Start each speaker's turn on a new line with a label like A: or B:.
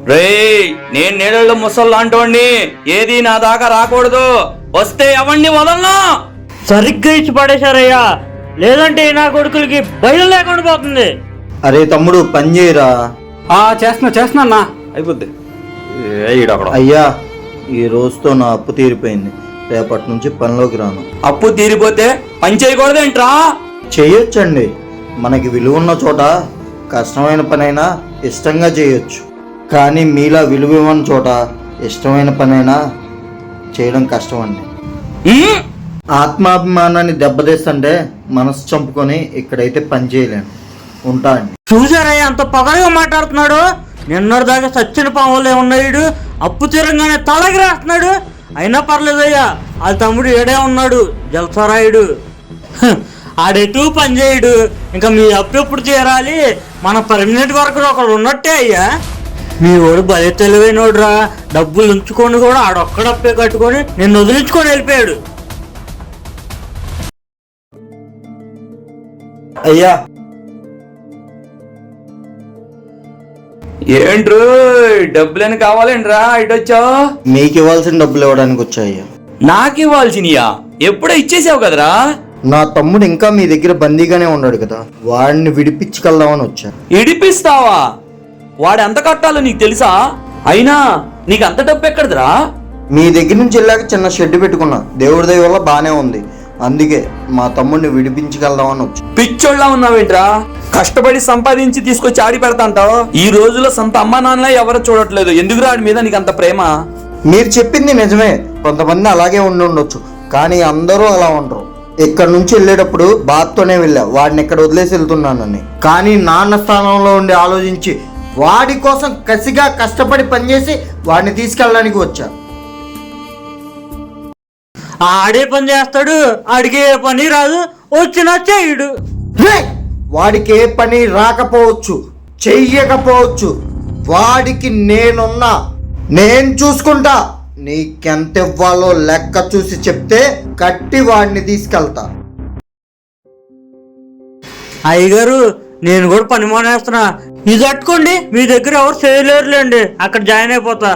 A: రేయ్, నేను నీళ్ళలో ముసల్లాంటోండి, ఏది నా దాకా రాకూడదు. వస్తే ఎవరిని వదలను.
B: సరిగ్గా ఇచ్చి పడేశారయ్యా, లేదంటే నా కొడుకులకి బయలు లేకుండా పోతుంది.
C: అరే తమ్ముడు పని చేయరా.
D: చేస్తున్నా అన్నా.
A: అయిపోద్ది.
C: అయ్యా ఈ రోజుతో నా అప్పు తీరిపోయింది, రేపటి నుంచి పనిలోకి రాను.
A: అప్పు తీరిపోతే పని చేయకూడదేంట్రా?
C: చేయొచ్చండి, మనకి విలువ ఉన్న చోట కష్టమైన పనైనా ఇష్టంగా చేయొచ్చు. కానీ మీలా విలువ ఇవ్వని చోట ఇష్టమైన పనైనా చేయడం కష్టం అండి. ఆత్మాభిమానాన్ని దెబ్బతీస్తుంటే మనసు చంపుకొని ఇక్కడైతే పని చేయలేను. ఉంటా అండి.
B: చూసారయ్యా అంత పొగరగా మాట్లాడుతున్నాడు. నిన్నటి దాకా సచ్చిన పాములే ఉన్నాడు, అప్పు తీరంగానే తలకి రాస్తున్నాడు. అయినా పర్లేదయ్యా, వాళ్ళ తమ్ముడు ఏడే ఉన్నాడు, జలసరాయుడు. ఆడెటు పని చేయడు. ఇంకా మీ అప్పు ఎప్పుడు తీరాలి? మన పర్మనెంట్ వర్కర్ ఒకడు ఉన్నట్టే అయ్యా. మీ వాడు భలే తెలివైనోడురా, డబ్బులు ఉంచుకొని కూడా ఆడొక్కడప్పే కట్టుకొని నిన్ను వదిలించుకొని వెళ్ళిపోయాడు.
C: అయ్యా
A: ఏంట్రు డబ్బులని కావాలేంట్రా ఇటొచ్చావు?
C: మీకు ఇవ్వాల్సిన డబ్బులు ఇవ్వడానికి వచ్చాయ్యా.
A: నాకు ఇవ్వాల్సినయా? ఎప్పుడో ఇచ్చేసావు కదరా.
C: నా తమ్ముడు ఇంకా మీ దగ్గర బందీగానే ఉన్నాడు కదా, వాడిని విడిపించుకెళ్దామని వచ్చా.
A: ఇడిపిస్తావా? వాడు ఎంత కట్టాలో నీకు తెలుసా? అయినా నీకు అంత డబ్బు ఎక్కడదిరా?
C: మీ దగ్గర నుంచి వెళ్ళాక చిన్న షెడ్ పెట్టుకున్నా, దేవుడి దయ వల్ల బానే ఉంది. అందుకే మా తమ్ముడిని విడిపించుకెళ్దామని వచ్చా.
A: పిచ్చోళ్ళ ఉన్నావేంట్రా? కష్టపడి సంపాదించి తీసుకొచ్చి ఆడి పెడతాంటావు. ఈ రోజులో సొంత అమ్మా నాన్న ఎవరు చూడట్లేదు. ఎందుకు రాడి మీద నీకు అంత ప్రేమ?
C: మీరు చెప్పింది నిజమే, కొంతమంది అలాగే ఉండి ఉండొచ్చు, కానీ అందరూ అలా ఉండరు. ఇక్కడ నుంచి వెళ్ళేటప్పుడు బాత్తోనే వెళ్ళా, వాడిని ఇక్కడ వదిలేసి వెళ్తున్నానని. కానీ నాన్న స్థానంలో ఉండి ఆలోచించి వాడి కోసం కసిగా కష్టపడి పనిచేసి వాడిని తీసుకెళ్ళడానికి వచ్చా.
B: ఆడే పని చేస్తాడు, ఆడికి ఏ పని రాదు, వచ్చినా చేయడు.
C: వాడికి ఏ పని రాకపోవచ్చు, చెయ్యకపోవచ్చు, వాడికి నేనున్నా, నేను చూసుకుంటా. నీకెంత ఇవ్వాలో లెక్క చూసి చెప్తే కట్టి వాడిని తీసుకెళ్తా.
B: అయ్యగారు నేను కూడా పని మానేస్తున్నా, ఇది కట్టుకోండి, మీ దగ్గర ఎవరు చేయలేరులేండి, అక్కడ జాయిన్ అయిపోతా.